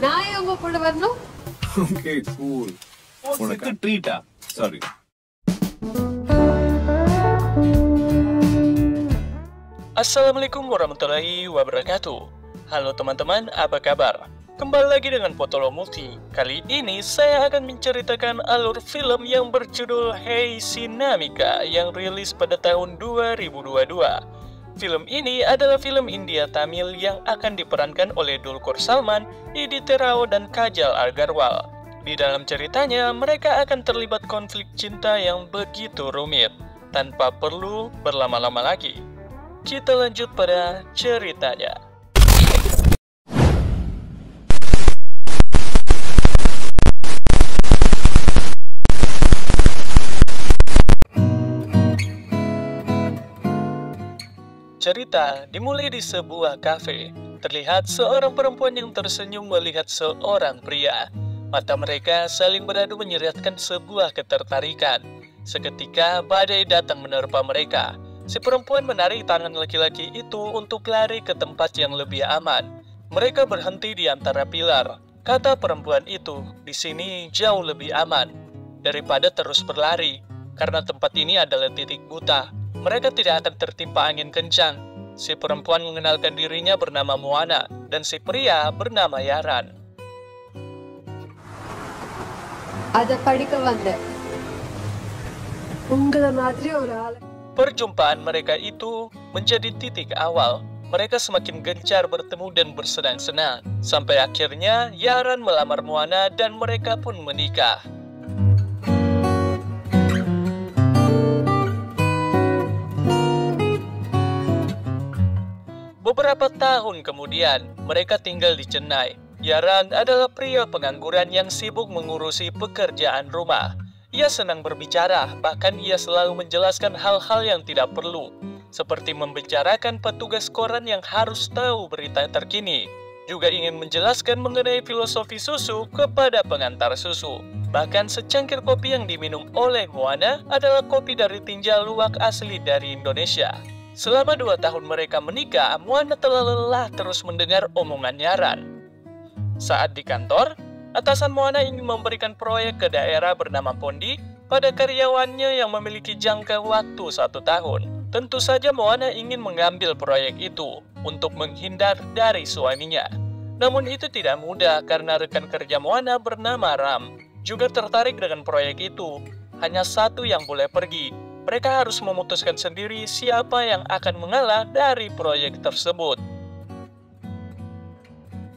நான் ஏன் உங்க கூட வரணும்? Okay, cool. உனக்கு ட்ரீட்டா? Sorry. Assalamualaikum warahmatullahi wabarakatuh. Halo teman-teman, apa kabar? Kembali lagi dengan Potolo Multi. Kali ini saya akan menceritakan alur film yang berjudul Hey Sinamika yang rilis pada tahun 2022. Film ini adalah film India Tamil yang akan diperankan oleh Dulquer Salmaan, Idite Rao, dan Kajal Agarwal. Di dalam ceritanya, mereka akan terlibat konflik cinta yang begitu rumit. Tanpa perlu berlama-lama lagi, kita lanjut pada ceritanya. Cerita dimulai di sebuah kafe. Terlihat seorang perempuan yang tersenyum melihat seorang pria. Mata mereka saling beradu menyiratkan sebuah ketertarikan. Seketika badai datang menerpa mereka. Si perempuan menarik tangan laki-laki itu untuk lari ke tempat yang lebih aman. Mereka berhenti di antara pilar. Kata perempuan itu, di sini jauh lebih aman daripada terus berlari, karena tempat ini adalah titik buta. Mereka tidak akan tertimpa angin kencang. Si perempuan mengenalkan dirinya bernama Moana, dan si pria bernama Yaran. Ada படிக்க வந்தேன். உங்கள மாதிரி ஒரு ஆளு. Perjumpaan mereka itu menjadi titik awal. Mereka semakin gencar bertemu dan bersenang-senang. Sampai akhirnya Yaran melamar Moana dan mereka pun menikah. Beberapa tahun kemudian, mereka tinggal di Chennai. Yaran adalah pria pengangguran yang sibuk mengurusi pekerjaan rumah. Ia senang berbicara, bahkan ia selalu menjelaskan hal-hal yang tidak perlu, seperti membicarakan petugas koran yang harus tahu berita terkini. Juga ingin menjelaskan mengenai filosofi susu kepada pengantar susu. Bahkan secangkir kopi yang diminum oleh Moana adalah kopi dari tinja luwak asli dari Indonesia. Selama 2 tahun mereka menikah, Moana telah lelah terus mendengar omongan Yaran. Saat di kantor, atasan Moana ingin memberikan proyek ke daerah bernama Pondi pada karyawannya yang memiliki jangka waktu 1 tahun. Tentu saja Moana ingin mengambil proyek itu untuk menghindar dari suaminya. Namun itu tidak mudah karena rekan kerja Moana bernama Ram juga tertarik dengan proyek itu. Hanya satu yang boleh pergi. Mereka harus memutuskan sendiri siapa yang akan mengalah dari proyek tersebut.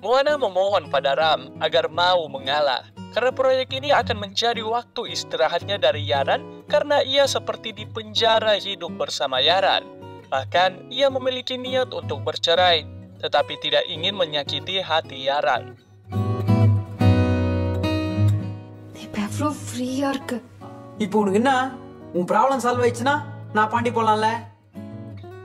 Moana memohon pada Ram agar mau mengalah, karena proyek ini akan menjadi waktu istirahatnya dari Yaran karena ia seperti di penjara hidup bersama Yaran. Bahkan ia memiliki niat untuk bercerai, tetapi tidak ingin menyakiti hati Yaran. இப்போ உனக்கு என்ன உன் problem solve ஆயிடுச்சுனா நான் பாண்டி போலாம்ல.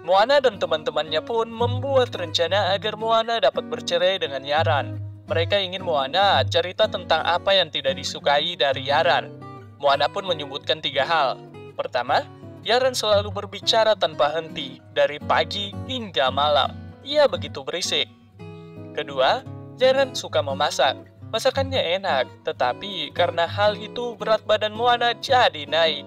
Moana dan teman-temannya pun membuat rencana agar Moana dapat bercerai dengan Yaran. Mereka ingin Moana cerita tentang apa yang tidak disukai dari Yaran. Moana pun menyebutkan 3 hal. Pertama, Yaran selalu berbicara tanpa henti dari pagi hingga malam. Ia begitu berisik. Kedua, Yaran suka memasak. Masakannya enak, tetapi karena hal itu berat badan Moana jadi naik.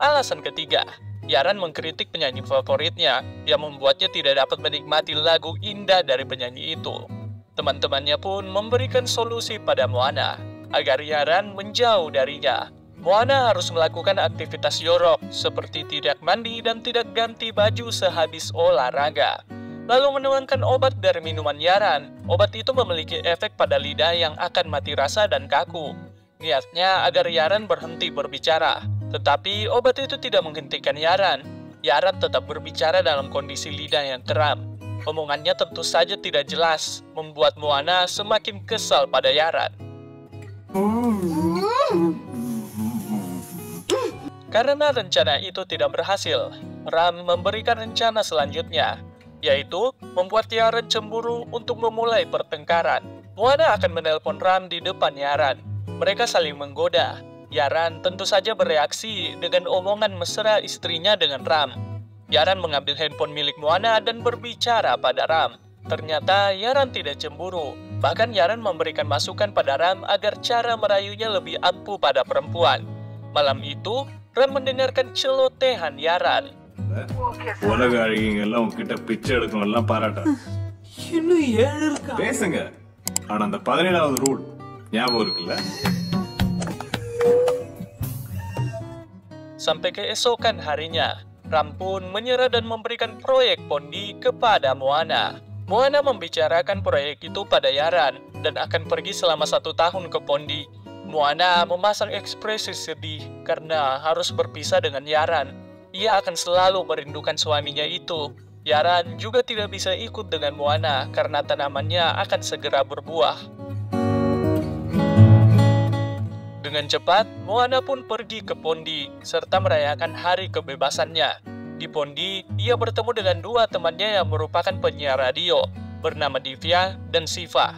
Alasan ketiga, Yaran mengkritik penyanyi favoritnya yang membuatnya tidak dapat menikmati lagu indah dari penyanyi itu. Teman-temannya pun memberikan solusi pada Moana agar Yaran menjauh darinya. Moana harus melakukan aktivitas jorok seperti tidak mandi dan tidak ganti baju sehabis olahraga. Lalu menuangkan obat dari minuman Yaran. Obat itu memiliki efek pada lidah yang akan mati rasa dan kaku. Niatnya agar Yaran berhenti berbicara. Tetapi obat itu tidak menghentikan Yaran. Yaran tetap berbicara dalam kondisi lidah yang kram. Omongannya tentu saja tidak jelas, membuat Moana semakin kesal pada Yaran. Karena rencana itu tidak berhasil, Ram memberikan rencana selanjutnya, yaitu membuat Yaran cemburu untuk memulai pertengkaran. Moana akan menelpon Ram di depan Yaran. Mereka saling menggoda. Yaran tentu saja bereaksi dengan omongan mesra istrinya dengan Ram. Yaran mengambil handphone milik Moana dan berbicara pada Ram. Ternyata Yaran tidak cemburu. Bahkan Yaran memberikan masukan pada Ram agar cara merayunya lebih ampuh pada perempuan. Malam itu, Ram mendengarkan celotehan Yaran. உலக அழகிங்கெல்லாம் உங்ககிட்ட பிச்சை எடுக்கணும் எல்லாம் பாராட்ட இன்னும் 7 இருக்கா? பேசுங்க. ஆனா அந்த 17வது ரூல் ஞாபகம் இருக்குல்ல? Sampai keesokan harinya, Ram pun menyerah dan memberikan proyek Pondi kepada Moana. Moana membicarakan proyek itu pada Yaran dan akan pergi selama 1 tahun ke Pondi. Moana memasang ekspresi sedih karena harus berpisah dengan Yaran. Ia akan selalu merindukan suaminya itu. Yaran juga tidak bisa ikut dengan Moana karena tanamannya akan segera berbuah. Dengan cepat, Moana pun pergi ke Pondi serta merayakan hari kebebasannya. Di Pondi, ia bertemu dengan 2 temannya yang merupakan penyiar radio, bernama Divya dan Siva.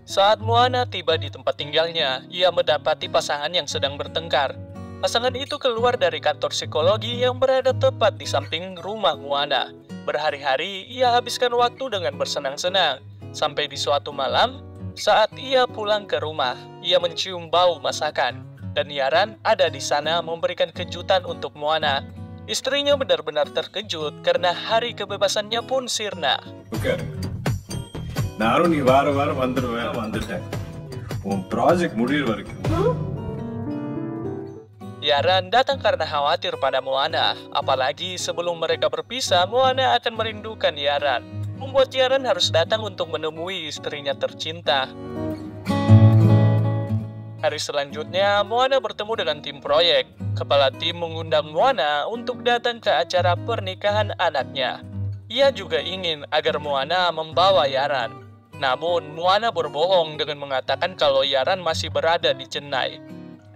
Saat Moana tiba di tempat tinggalnya, ia mendapati pasangan yang sedang bertengkar. Pasangan itu keluar dari kantor psikologi yang berada tepat di samping rumah Moana. Berhari-hari, ia habiskan waktu dengan bersenang-senang. Sampai di suatu malam, saat ia pulang ke rumah, ia mencium bau masakan. Dan Yaran ada di sana memberikan kejutan untuk Moana. Istrinya benar-benar terkejut karena hari kebebasannya pun sirna. Oke. நானும் நீ வாரம் வந்துட்டேன். உன் ப்ராஜெக்ட் முடியிற வரைக்கும். Yaran datang karena khawatir pada Moana. Apalagi sebelum mereka berpisah, Moana akan merindukan Yaran. Membuat Yaran harus datang untuk menemui istrinya tercinta. Hari selanjutnya, Moana bertemu dengan tim proyek. Kepala tim mengundang Moana untuk datang ke acara pernikahan anaknya. Ia juga ingin agar Moana membawa Yaran. Namun, Moana berbohong dengan mengatakan kalau Yaran masih berada di Chennai.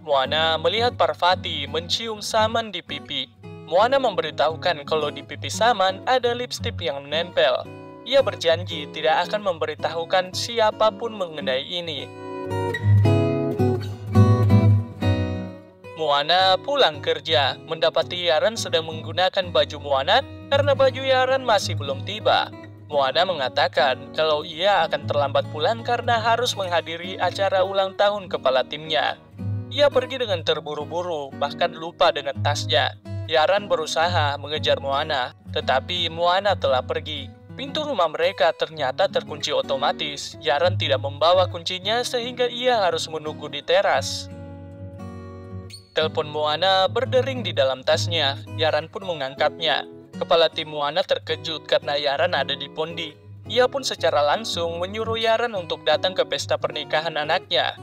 Moana melihat Parvati mencium Saman di pipi. Moana memberitahukan kalau di pipi Saman ada lipstik yang menempel. Ia berjanji tidak akan memberitahukan siapapun mengenai ini. Moana pulang kerja, mendapati Yaran sedang menggunakan baju Moana karena baju Yaran masih belum tiba. Moana mengatakan kalau ia akan terlambat pulang karena harus menghadiri acara ulang tahun kepala timnya. Ia pergi dengan terburu-buru, bahkan lupa dengan tasnya. Yaran berusaha mengejar Moana, tetapi Moana telah pergi. Pintu rumah mereka ternyata terkunci otomatis. Yaran tidak membawa kuncinya sehingga ia harus menunggu di teras. Telepon Moana berdering di dalam tasnya. Yaran pun mengangkatnya. Kepala tim Moana terkejut karena Yaran ada di Pondi. Ia pun secara langsung menyuruh Yaran untuk datang ke pesta pernikahan anaknya.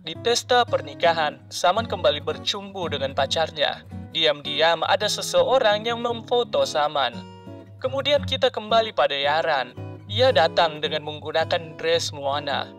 Di pesta pernikahan, Saman kembali bercumbu dengan pacarnya. Diam-diam ada seseorang yang memfoto Saman. Kemudian kita kembali pada Yaran. Ia datang dengan menggunakan dress Moana.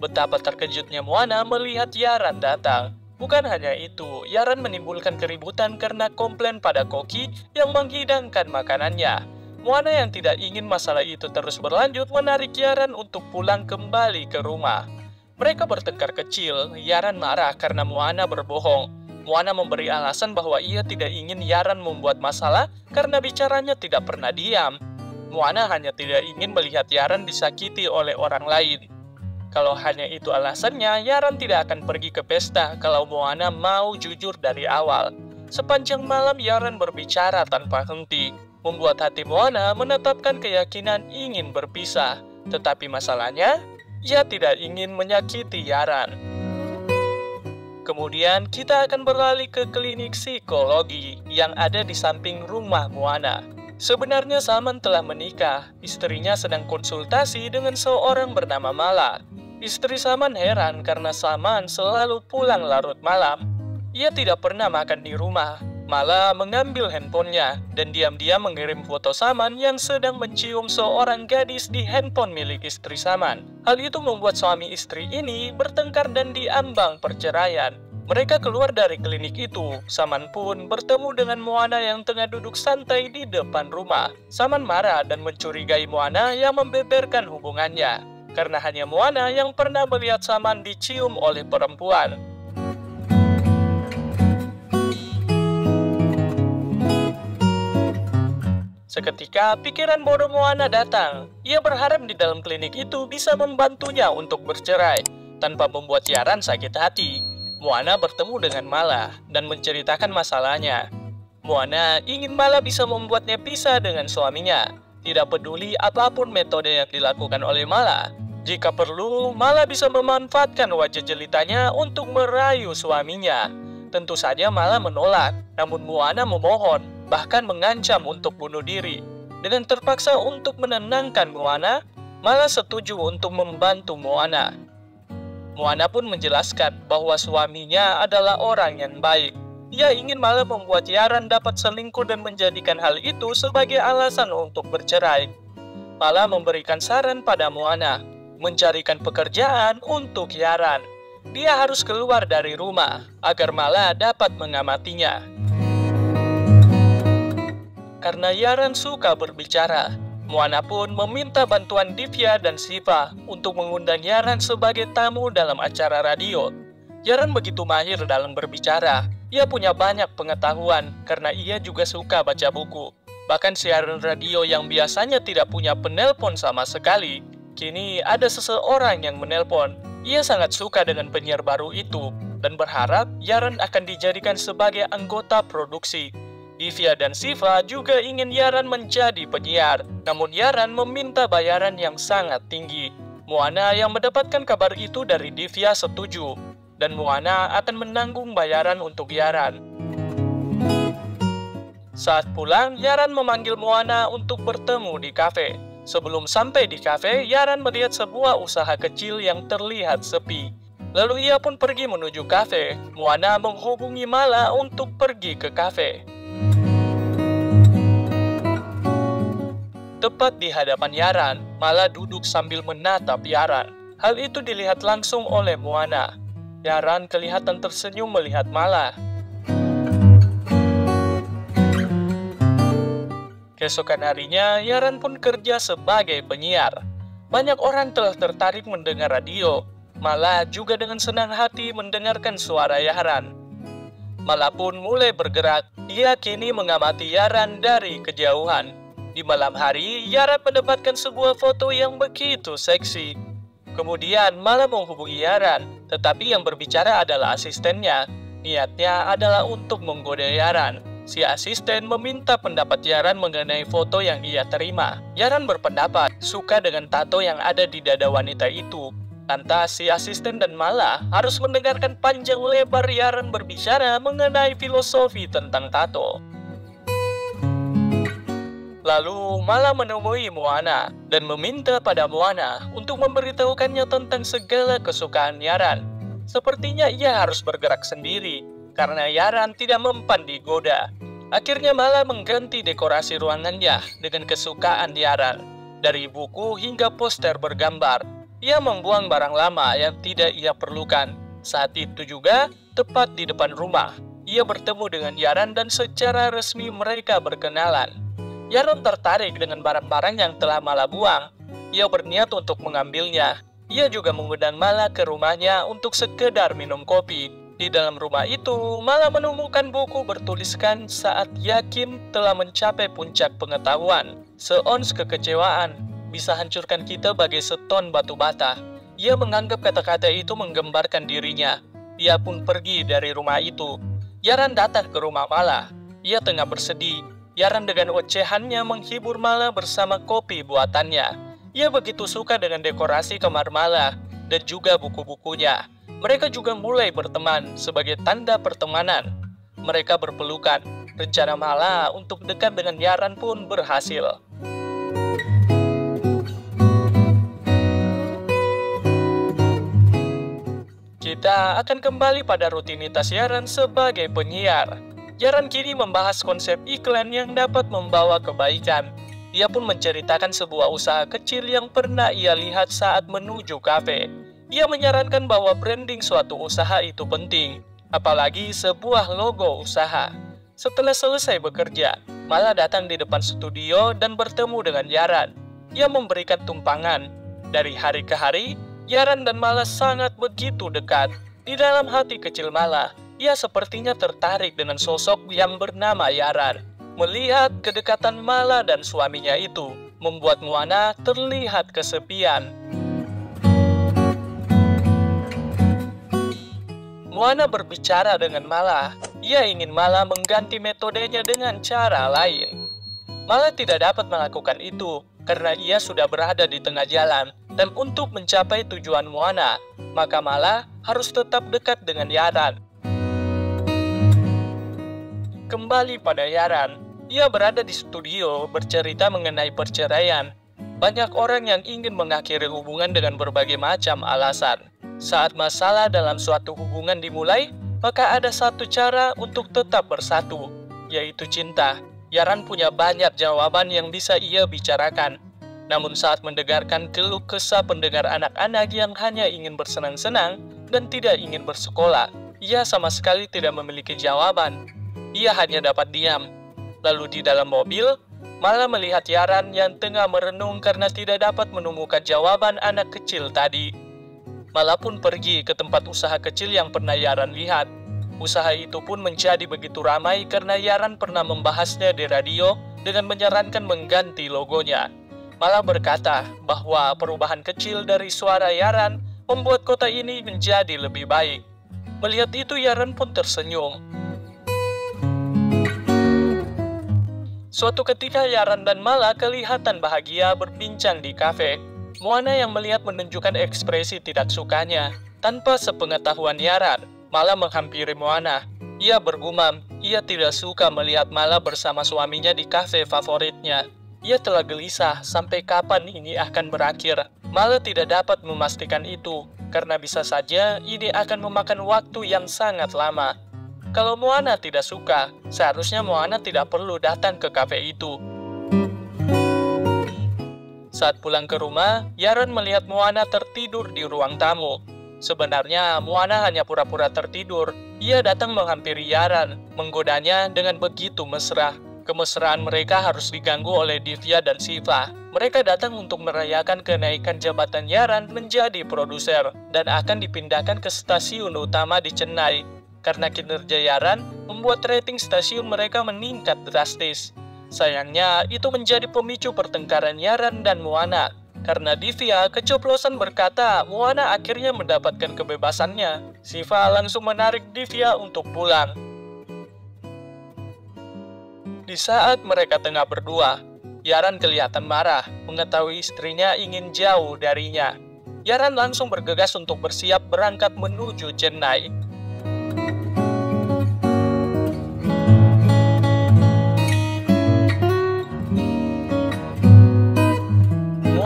Betapa terkejutnya Moana melihat Yaran datang. Bukan hanya itu, Yaran menimbulkan keributan karena komplain pada koki yang menghidangkan makanannya. Moana yang tidak ingin masalah itu terus berlanjut menarik Yaran untuk pulang kembali ke rumah. Mereka bertengkar kecil. Yaran marah karena Moana berbohong. Moana memberi alasan bahwa ia tidak ingin Yaran membuat masalah karena bicaranya tidak pernah diam. Moana hanya tidak ingin melihat Yaran disakiti oleh orang lain. Kalau hanya itu alasannya, Yaran tidak akan pergi ke pesta kalau Moana mau jujur dari awal. Sepanjang malam Yaran berbicara tanpa henti, membuat hati Moana menetapkan keyakinan ingin berpisah. Tetapi masalahnya, ia tidak ingin menyakiti Yaran. Kemudian kita akan beralih ke klinik psikologi yang ada di samping rumah Moana. Sebenarnya Saman telah menikah. Istrinya sedang konsultasi dengan seorang bernama Mala. Istri Saman heran karena Saman selalu pulang larut malam. Ia tidak pernah makan di rumah. Mala mengambil handphonenya dan diam-diam mengirim foto Saman yang sedang mencium seorang gadis di handphone milik istri Saman. Hal itu membuat suami istri ini bertengkar dan diambang perceraian. Mereka keluar dari klinik itu. Saman pun bertemu dengan Moana yang tengah duduk santai di depan rumah. Saman marah dan mencurigai Moana yang membeberkan hubungannya. Karena hanya Moana yang pernah melihat Saman dicium oleh perempuan. Seketika, pikiran bodoh Moana datang. Ia berharap di dalam klinik itu bisa membantunya untuk bercerai. Tanpa membuat Yaran sakit hati, Moana bertemu dengan Mala dan menceritakan masalahnya. Moana ingin Mala bisa membuatnya pisah dengan suaminya. Tidak peduli apapun metode yang dilakukan oleh Mala. Jika perlu, Mala bisa memanfaatkan wajah jelitanya untuk merayu suaminya. Tentu saja Mala menolak, namun Moana memohon, bahkan mengancam untuk bunuh diri. Dengan terpaksa untuk menenangkan Moana, Mala setuju untuk membantu Moana. Moana pun menjelaskan bahwa suaminya adalah orang yang baik. Ia ingin Mala membuat Yaran dapat selingkuh dan menjadikan hal itu sebagai alasan untuk bercerai. Mala memberikan saran pada Moana, mencarikan pekerjaan untuk Yaran. Dia harus keluar dari rumah agar Mala dapat mengamatinya. Karena Yaran suka berbicara, Moana pun meminta bantuan Divya dan Siva untuk mengundang Yaran sebagai tamu dalam acara radio. Yaran begitu mahir dalam berbicara. Ia punya banyak pengetahuan karena ia juga suka baca buku. Bahkan siaran radio yang biasanya tidak punya penelpon sama sekali, kini ada seseorang yang menelpon. Ia sangat suka dengan penyiar baru itu dan berharap Yaran akan dijadikan sebagai anggota produksi. Divya dan Siva juga ingin Yaran menjadi penyiar, namun Yaran meminta bayaran yang sangat tinggi. Moana yang mendapatkan kabar itu dari Divya setuju, dan Moana akan menanggung bayaran untuk Yaran. Saat pulang, Yaran memanggil Moana untuk bertemu di kafe. Sebelum sampai di kafe, Yaran melihat sebuah usaha kecil yang terlihat sepi. Lalu ia pun pergi menuju kafe. Moana menghubungi Mala untuk pergi ke kafe. Tepat di hadapan Yaran, Mala duduk sambil menatap Yaran. Hal itu dilihat langsung oleh Moana. Yaran kelihatan tersenyum melihat Mala. Keesokan harinya, Yaran pun kerja sebagai penyiar. Banyak orang telah tertarik mendengar radio. Mala juga dengan senang hati mendengarkan suara Yaran. Mala pun mulai bergerak. Dia kini mengamati Yaran dari kejauhan. Di malam hari, Yaran mendapatkan sebuah foto yang begitu seksi. Kemudian Mala menghubungi Yaran, tetapi yang berbicara adalah asistennya. Niatnya adalah untuk menggoda Yaran. Si asisten meminta pendapat Yaran mengenai foto yang ia terima. Yaran berpendapat suka dengan tato yang ada di dada wanita itu. Lantas si asisten dan Mala harus mendengarkan panjang lebar Yaran berbicara mengenai filosofi tentang tato. Lalu Mala menemui Moana dan meminta pada Moana untuk memberitahukannya tentang segala kesukaan Yaran. Sepertinya ia harus bergerak sendiri karena Yaran tidak mempan digoda. Akhirnya Mala mengganti dekorasi ruangannya dengan kesukaan Yaran. Dari buku hingga poster bergambar. Ia membuang barang lama yang tidak ia perlukan. Saat itu juga, tepat di depan rumah, ia bertemu dengan Yaran dan secara resmi mereka berkenalan. Yaran tertarik dengan barang-barang yang telah Mala buang. Ia berniat untuk mengambilnya. Ia juga mengundang Mala ke rumahnya untuk sekedar minum kopi. Di dalam rumah itu, Mala menemukan buku bertuliskan saat yakin telah mencapai puncak pengetahuan. Seons kekecewaan bisa hancurkan kita bagai seton batu bata. Ia menganggap kata-kata itu menggambarkan dirinya. Dia pun pergi dari rumah itu. Yaran datang ke rumah Mala. Ia tengah bersedih. Yaran dengan ocehannya menghibur Mala bersama kopi buatannya. Ia begitu suka dengan dekorasi kamar Mala dan juga buku-bukunya. Mereka juga mulai berteman sebagai tanda pertemanan. Mereka berpelukan. Rencana Mala untuk dekat dengan Yaran pun berhasil. Kita akan kembali pada rutinitas Yaran sebagai penyiar. Yaran kini membahas konsep iklan yang dapat membawa kebaikan. Ia pun menceritakan sebuah usaha kecil yang pernah ia lihat saat menuju kafe. Ia menyarankan bahwa branding suatu usaha itu penting, apalagi sebuah logo usaha. Setelah selesai bekerja, Mala datang di depan studio dan bertemu dengan Yaran. Ia memberikan tumpangan. Dari hari ke hari, Yaran dan Mala sangat begitu dekat. Di dalam hati kecil Mala, ia sepertinya tertarik dengan sosok yang bernama Yaran. Melihat kedekatan Mala dan suaminya itu, membuat Moana terlihat kesepian. Moana berbicara dengan Mala. Ia ingin Mala mengganti metodenya dengan cara lain. Mala tidak dapat melakukan itu karena ia sudah berada di tengah jalan, dan untuk mencapai tujuan Moana, maka Mala harus tetap dekat dengan Yaran. Kembali pada Yaran, ia berada di studio bercerita mengenai perceraian. Banyak orang yang ingin mengakhiri hubungan dengan berbagai macam alasan. Saat masalah dalam suatu hubungan dimulai, maka ada satu cara untuk tetap bersatu, yaitu cinta. Yaran punya banyak jawaban yang bisa ia bicarakan. Namun saat mendengarkan keluh kesah pendengar anak-anak yang hanya ingin bersenang-senang dan tidak ingin bersekolah, ia sama sekali tidak memiliki jawaban. Ia hanya dapat diam. Lalu di dalam mobil, Mala melihat Yaran yang tengah merenung karena tidak dapat menemukan jawaban anak kecil tadi. Mala pun pergi ke tempat usaha kecil yang pernah Yaran lihat. Usaha itu pun menjadi begitu ramai karena Yaran pernah membahasnya di radio dengan menyarankan mengganti logonya. Mala berkata bahwa perubahan kecil dari suara Yaran membuat kota ini menjadi lebih baik. Melihat itu, Yaran pun tersenyum. Suatu ketika Yaran dan Mala kelihatan bahagia berbincang di kafe. Moana yang melihat menunjukkan ekspresi tidak sukanya. Tanpa sepengetahuan Yaran, Mala menghampiri Moana. Ia bergumam, ia tidak suka melihat Mala bersama suaminya di kafe favoritnya. Ia telah gelisah sampai kapan ini akan berakhir. Mala tidak dapat memastikan itu, karena bisa saja ini akan memakan waktu yang sangat lama. Kalau Moana tidak suka, seharusnya Moana tidak perlu datang ke kafe itu. Saat pulang ke rumah, Yaran melihat Moana tertidur di ruang tamu. Sebenarnya, Moana hanya pura-pura tertidur. Ia datang menghampiri Yaran, menggodanya dengan begitu mesra. Kemesraan mereka harus diganggu oleh Divya dan Siva. Mereka datang untuk merayakan kenaikan jabatan Yaran menjadi produser dan akan dipindahkan ke stasiun utama di Chennai. Karena kinerja Yaran membuat rating stasiun mereka meningkat drastis. Sayangnya, itu menjadi pemicu pertengkaran Yaran dan Moana. Karena Divya keceplosan berkata Moana akhirnya mendapatkan kebebasannya. Siva langsung menarik Divya untuk pulang. Di saat mereka tengah berdua, Yaran kelihatan marah, mengetahui istrinya ingin jauh darinya. Yaran langsung bergegas untuk bersiap berangkat menuju Chennai.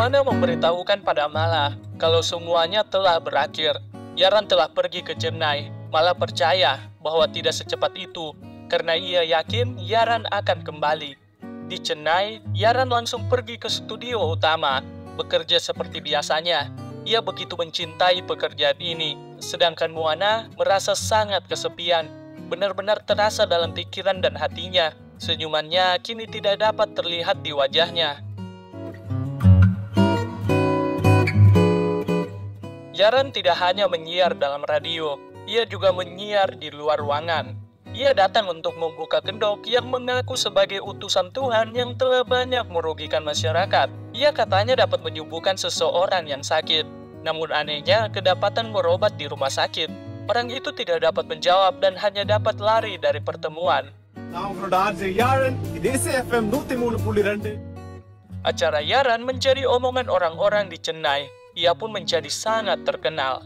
Moana memberitahukan pada Mala kalau semuanya telah berakhir. Yaran telah pergi ke Chennai. Mala percaya bahwa tidak secepat itu, karena ia yakin Yaran akan kembali. Di Chennai, Yaran langsung pergi ke studio utama, bekerja seperti biasanya. Ia begitu mencintai pekerjaan ini, sedangkan Moana merasa sangat kesepian. Benar-benar terasa dalam pikiran dan hatinya. Senyumannya kini tidak dapat terlihat di wajahnya. Yaran tidak hanya menyiar dalam radio, ia juga menyiar di luar ruangan. Ia datang untuk membuka kedok yang mengaku sebagai utusan Tuhan yang telah banyak merugikan masyarakat. Ia katanya dapat menyembuhkan seseorang yang sakit. Namun anehnya, kedapatan berobat di rumah sakit. Orang itu tidak dapat menjawab dan hanya dapat lari dari pertemuan. Acara Yaran menjadi omongan orang-orang di Chennai. Ia pun menjadi sangat terkenal.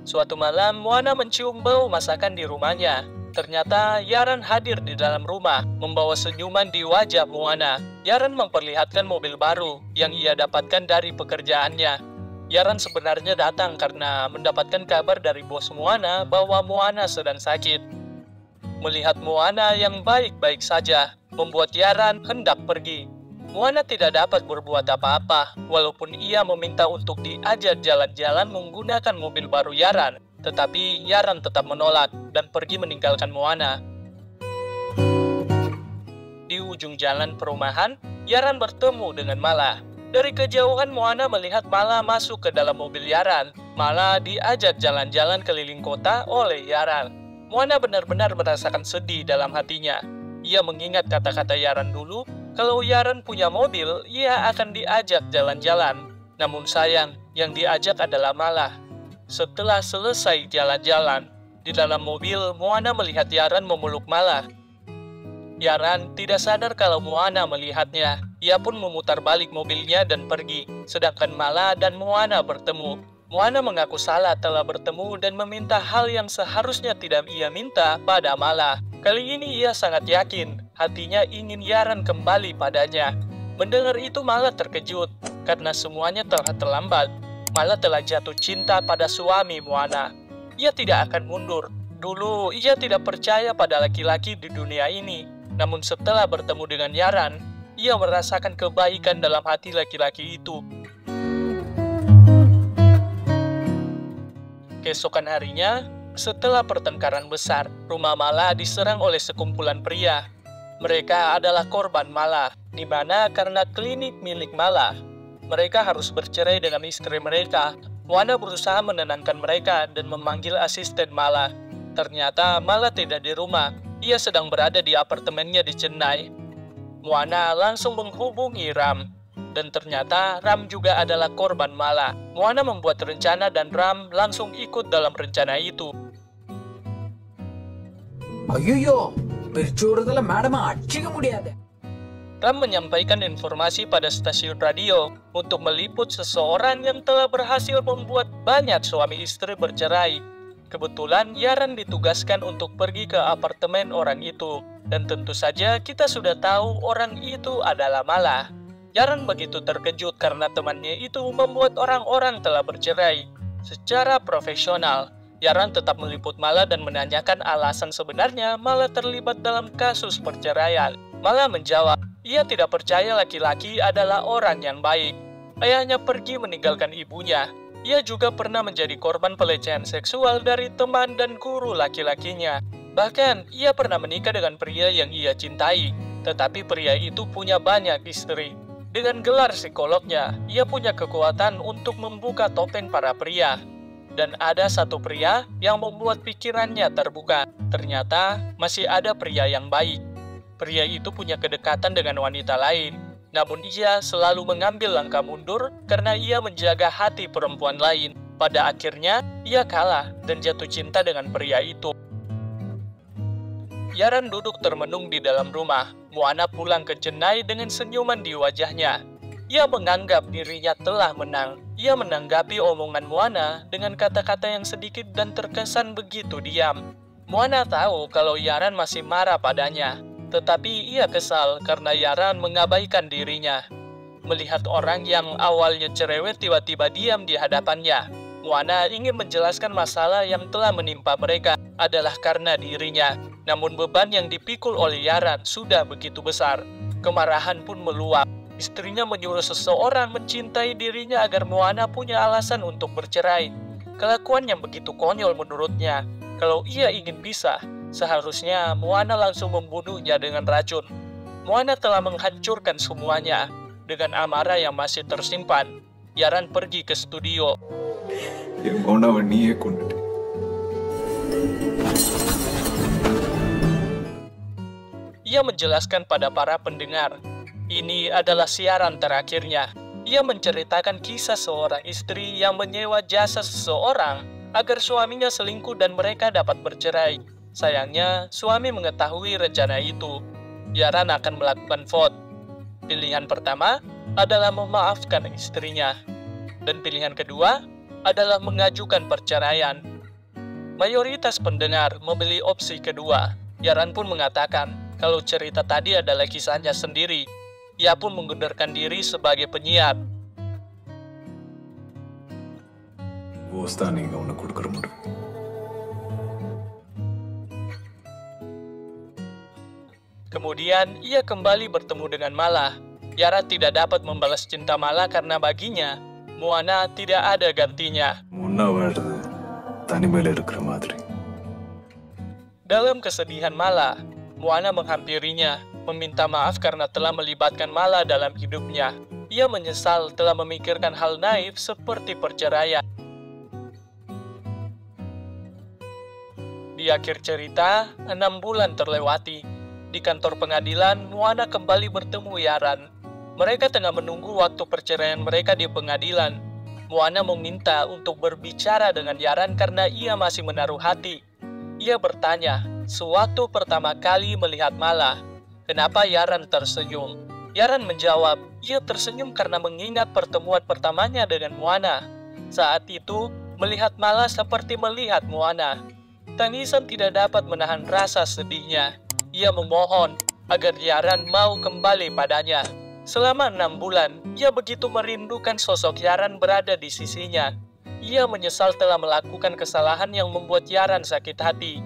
Suatu malam, Moana mencium bau masakan di rumahnya. Ternyata Yaran hadir di dalam rumah, membawa senyuman di wajah Moana. Yaran memperlihatkan mobil baru yang ia dapatkan dari pekerjaannya. Yaran sebenarnya datang karena mendapatkan kabar dari bos Moana bahwa Moana sedang sakit. Melihat Moana yang baik-baik saja, membuat Yaran hendak pergi. Moana tidak dapat berbuat apa-apa, walaupun ia meminta untuk diajak jalan-jalan menggunakan mobil baru Yaran. Tetapi Yaran tetap menolak dan pergi meninggalkan Moana. Di ujung jalan perumahan, Yaran bertemu dengan Mala. Dari kejauhan Moana melihat Mala masuk ke dalam mobil Yaran. Mala diajak jalan-jalan keliling kota oleh Yaran. Moana benar-benar merasakan sedih dalam hatinya. Ia mengingat kata-kata Yaran dulu, kalau Yaran punya mobil, ia akan diajak jalan-jalan. Namun sayang, yang diajak adalah Mala. Setelah selesai jalan-jalan, di dalam mobil, Moana melihat Yaran memeluk Mala. Yaran tidak sadar kalau Moana melihatnya. Ia pun memutar balik mobilnya dan pergi, sedangkan Mala dan Moana bertemu. Moana mengaku salah telah bertemu dan meminta hal yang seharusnya tidak ia minta pada Mala. Kali ini ia sangat yakin, hatinya ingin Yaran kembali padanya. Mendengar itu Mala terkejut, karena semuanya telah terlambat. Mala telah jatuh cinta pada suami Moana. Ia tidak akan mundur. Dulu ia tidak percaya pada laki-laki di dunia ini. Namun setelah bertemu dengan Yaran, ia merasakan kebaikan dalam hati laki-laki itu. Keesokan harinya, setelah pertengkaran besar, rumah Mala diserang oleh sekumpulan pria. Mereka adalah korban Mala, di mana karena klinik milik Mala, mereka harus bercerai dengan istri mereka. Moana berusaha menenangkan mereka dan memanggil asisten Mala. Ternyata Mala tidak di rumah. Ia sedang berada di apartemennya di Chennai. Moana langsung menghubungi Ram. Dan ternyata Ram juga adalah korban Mala. Moana membuat rencana dan Ram langsung ikut dalam rencana itu. ஐயோ பிரிச்சுடுறதுல மேடமா அடிச்சிக்க முடியாது. Ram menyampaikan informasi pada stasiun radio untuk meliput seseorang yang telah berhasil membuat banyak suami istri bercerai. Kebetulan Yaran ditugaskan untuk pergi ke apartemen orang itu. Dan tentu saja kita sudah tahu orang itu adalah Mala. Yaran begitu terkejut karena temannya itu membuat orang-orang telah bercerai. Secara profesional, Yaran tetap meliput Mala dan menanyakan alasan sebenarnya Mala terlibat dalam kasus perceraian. Mala menjawab, ia tidak percaya laki-laki adalah orang yang baik. Ayahnya pergi meninggalkan ibunya. Ia juga pernah menjadi korban pelecehan seksual dari teman dan guru laki-lakinya. Bahkan, ia pernah menikah dengan pria yang ia cintai. Tetapi pria itu punya banyak istri. Dengan gelar psikolognya, ia punya kekuatan untuk membuka topeng para pria. Dan ada satu pria yang membuat pikirannya terbuka. Ternyata, masih ada pria yang baik. Pria itu punya kedekatan dengan wanita lain. Namun ia selalu mengambil langkah mundur karena ia menjaga hati perempuan lain. Pada akhirnya, ia kalah dan jatuh cinta dengan pria itu. Yaran duduk termenung di dalam rumah. Moana pulang ke Chennai dengan senyuman di wajahnya. Ia menganggap dirinya telah menang. Ia menanggapi omongan Moana dengan kata-kata yang sedikit dan terkesan begitu diam. Moana tahu kalau Yaran masih marah padanya. Tetapi ia kesal karena Yaran mengabaikan dirinya. Melihat orang yang awalnya cerewet tiba-tiba diam di hadapannya, Moana ingin menjelaskan masalah yang telah menimpa mereka adalah karena dirinya. Namun beban yang dipikul oleh Yaran sudah begitu besar. Kemarahan pun meluap. Istrinya menyuruh seseorang mencintai dirinya agar Moana punya alasan untuk bercerai. Kelakuan yang begitu konyol menurutnya. Kalau ia ingin pisah, seharusnya Moana langsung membunuhnya dengan racun. Moana telah menghancurkan semuanya. Dengan amarah yang masih tersimpan, Yaran pergi ke studio. Ia menjelaskan pada para pendengar, ini adalah siaran terakhirnya. Ia menceritakan kisah seorang istri yang menyewa jasa seseorang agar suaminya selingkuh dan mereka dapat bercerai. Sayangnya, suami mengetahui rencana itu. Yaran akan melakukan vote. Pilihan pertama adalah memaafkan istrinya. Dan pilihan kedua adalah mengajukan perceraian. Mayoritas pendengar memilih opsi kedua. Yaran pun mengatakan kalau cerita tadi adalah kisahnya sendiri. Ia pun mengundurkan diri sebagai penyiar. Kemudian, ia kembali bertemu dengan Mala. Yaran tidak dapat membalas cinta Mala karena baginya, Moana tidak ada gantinya. Dalam kesedihan Mala, Moana menghampirinya, meminta maaf karena telah melibatkan Mala dalam hidupnya. Ia menyesal telah memikirkan hal naif seperti perceraian. Di akhir cerita, 6 bulan terlewati. Di kantor pengadilan, Moana kembali bertemu Yaran. Mereka tengah menunggu waktu perceraian mereka di pengadilan. Moana meminta untuk berbicara dengan Yaran karena ia masih menaruh hati. Ia bertanya, sewaktu pertama kali melihat Mala, kenapa Yaran tersenyum? Yaran menjawab, ia tersenyum karena mengingat pertemuan pertamanya dengan Moana. Saat itu, melihat Mala seperti melihat Moana. Tangisan tidak dapat menahan rasa sedihnya. Ia memohon agar Yaran mau kembali padanya. Selama 6 bulan, ia begitu merindukan sosok Yaran berada di sisinya. Ia menyesal telah melakukan kesalahan yang membuat Yaran sakit hati.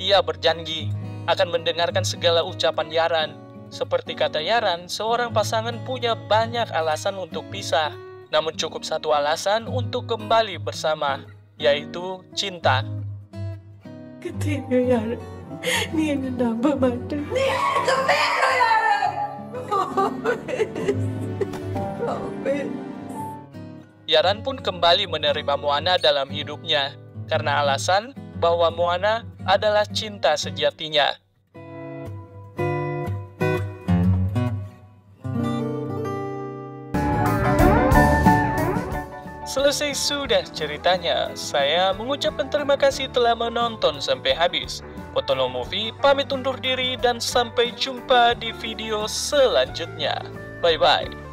Ia berjanji akan mendengarkan segala ucapan Yaran. Seperti kata Yaran, seorang pasangan punya banyak alasan untuk pisah. Namun cukup satu alasan untuk kembali bersama, yaitu cinta. Ketika Yaran, ni yang nambah badan. Yaran pun kembali menerima Moana dalam hidupnya karena alasan bahwa Moana adalah cinta sejatinya. Selesai sudah ceritanya. Saya mengucapkan terima kasih telah menonton sampai habis. Potolo Movie pamit undur diri dan sampai jumpa di video selanjutnya. Bye-bye.